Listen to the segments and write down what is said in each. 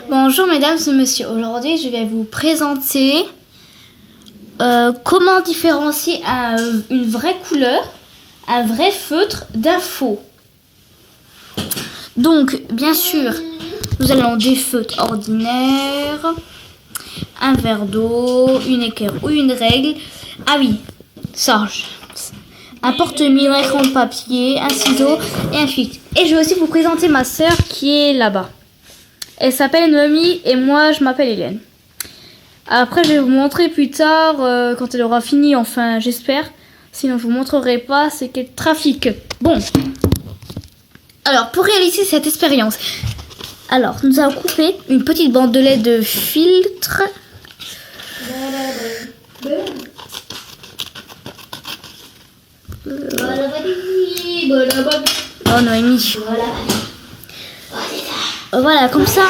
Bonjour mesdames et messieurs, aujourd'hui je vais vous présenter comment différencier une vraie couleur, un vrai feutre d'un faux. Donc bien sûr, nous allons des feutres ordinaires, un verre d'eau, une équerre ou une règle. Ah oui, ça, un porte-mine, un crayon de papier, un ciseau et un filtre. Et je vais aussi vous présenter ma sœur qui est là-bas. Elle s'appelle Noémie et moi je m'appelle Hélène. Après je vais vous montrer plus tard quand elle aura fini, enfin j'espère. Sinon je vous montrerai pas, c'est quel trafic. Bon. Alors pour réaliser cette expérience, alors nous allons couper une petite bandelette de filtre. Oh Noémie. Voilà, comme ça.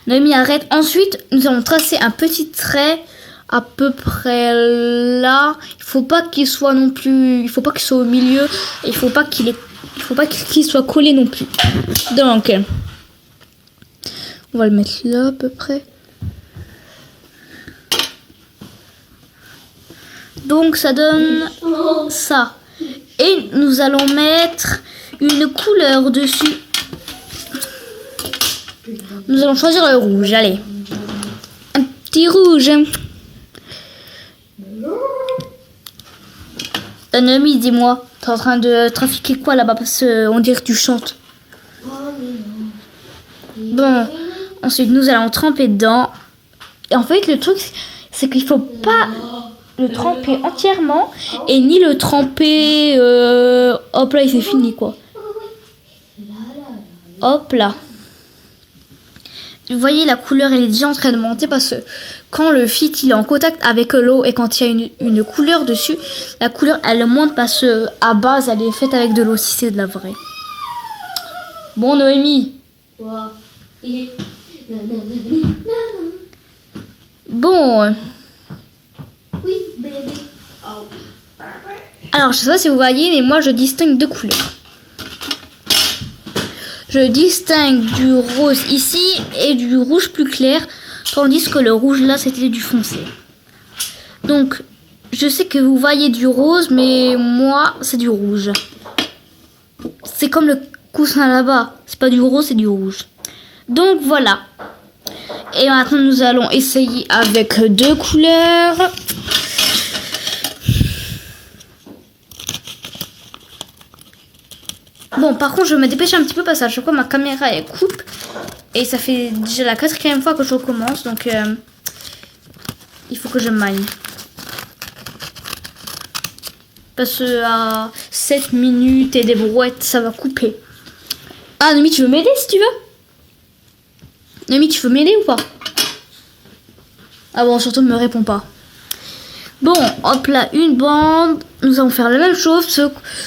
Noémie arrête. Ensuite, nous allons tracer un petit trait à peu près là. Il faut pas qu'il soit non plus. Il faut pas qu'il soit au milieu. Et il faut pas qu'il soit collé non plus. Donc, on va le mettre là à peu près. Donc, ça donne ça. Et nous allons mettre une couleur dessus. Nous allons choisir le rouge, allez. Un petit rouge. Noémie, dis-moi, t'es en train de trafiquer quoi là-bas? Parce qu'on dirait que tu chantes. Bon, ensuite nous allons tremper dedans. Et en fait, le truc, c'est qu'il faut pas le tremper entièrement et ni le tremper... hop là, c'est fini quoi. Hop là. Vous voyez, la couleur elle est déjà en train de monter parce que quand le filtre il est en contact avec l'eau et quand il y a une couleur dessus, la couleur elle monte parce que à base elle est faite avec de l'eau si c'est de la vraie. Bon Noémie. Bon. Alors je sais pas si vous voyez mais moi je distingue deux couleurs. Je distingue du rose ici et du rouge plus clair, tandis que le rouge là c'était du foncé. Donc je sais que vous voyez du rose, mais moi c'est du rouge. C'est comme le coussin là-bas, c'est pas du rose, c'est du rouge. Donc voilà. Et maintenant nous allons essayer avec deux couleurs. Bon, par contre, je vais me dépêcher un petit peu parce que à chaque fois ma caméra elle coupe. Et ça fait déjà la 4e fois que je recommence. Donc, il faut que je maille. Parce que à 7 minutes et des brouettes, ça va couper. Ah, Noémie, tu veux m'aider si tu veux? Noémie, tu veux m'aider ou pas? Ah bon, surtout ne me réponds pas. Bon, hop là, une bande. Nous allons faire la même chose,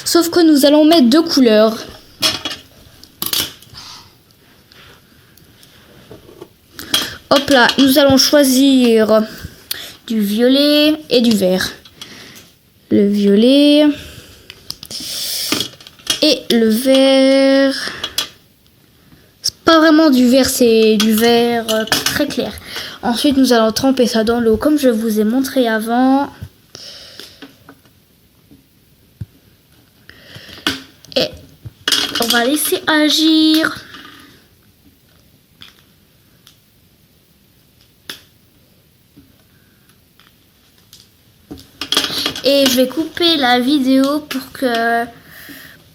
sauf que nous allons mettre deux couleurs. Hop là, nous allons choisir du violet et du vert. Le violet et le vert. C'est pas vraiment du vert, c'est du vert très clair. Ensuite, nous allons tremper ça dans l'eau comme je vous ai montré avant. Et on va laisser agir. Et je vais couper la vidéo pour que...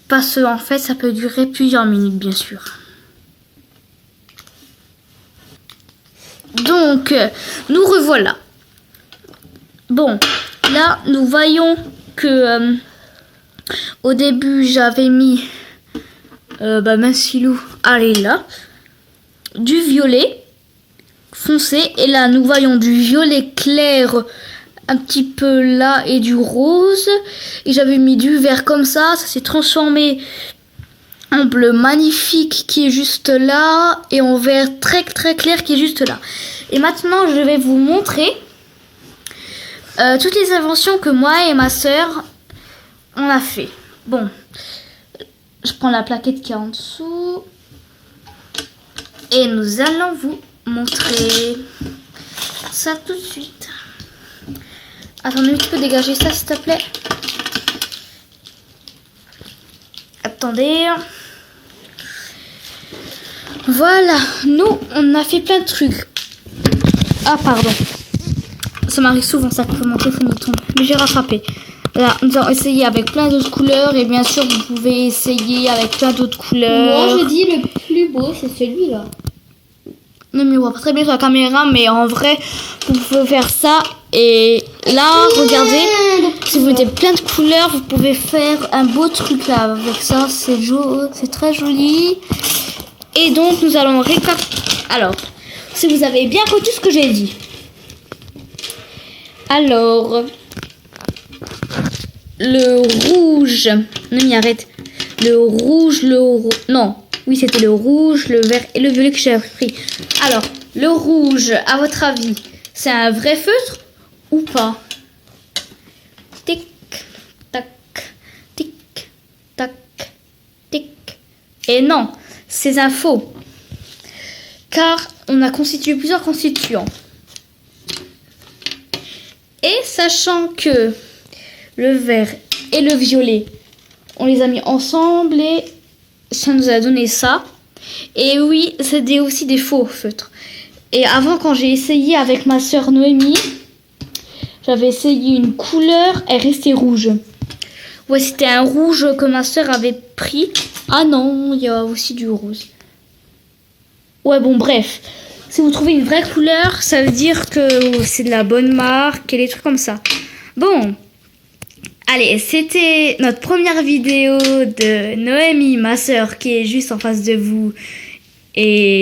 Parce qu'en fait, ça peut durer plusieurs minutes, bien sûr. Donc, nous revoilà. Bon, là, nous voyons que au début, j'avais mis Mince-Filou, allez là, du violet foncé. Et là, nous voyons du violet clair un petit peu là et du rose. Et j'avais mis du vert comme ça s'est transformé en bleu magnifique qui est juste là et en vert très très clair qui est juste là. Et maintenant je vais vous montrer toutes les inventions que moi et ma sœur on a fait. Bon, je prends la plaquette qui est en dessous et nous allons vous montrer ça tout de suite. Attendez, tu peux dégager ça s'il te plaît. Attendez. Voilà, nous on a fait plein de trucs. Ah pardon. Ça m'arrive souvent ça que mon téléphone il tombe. Mais j'ai rattrapé. Là, nous avons essayé avec plein d'autres couleurs et bien sûr vous pouvez essayer avec plein d'autres couleurs. Moi je dis le plus beau c'est celui-là. Non mais on voit pas très bien sur la caméra mais en vrai vous pouvez faire ça et là regardez si vous mettez plein de couleurs vous pouvez faire un beau truc là avec ça c'est très joli et donc nous allons récapituler. Alors si vous avez bien retenu ce que j'ai dit, alors le rouge, non mais arrête, le rouge, non, oui c'était le rouge, le vert et le violet que j'ai pris. Alors le rouge, à votre avis, c'est un vrai feutre ou pas? Tic, tac, tic, tac, tic. Et non, c'est un faux. Car on a constitué plusieurs constituants. Et sachant que le vert et le violet, on les a mis ensemble et ça nous a donné ça. Et oui, c'était aussi des faux feutres. Et avant, quand j'ai essayé avec ma sœur Noémie, j'avais essayé une couleur, elle restait rouge. Ouais, c'était un rouge que ma sœur avait pris. Ah non, il y a aussi du rose. Ouais, bon, bref. Si vous trouvez une vraie couleur, ça veut dire que c'est de la bonne marque et des trucs comme ça. Bon. Allez, c'était notre première vidéo de Noémie, ma sœur, qui est juste en face de vous. Et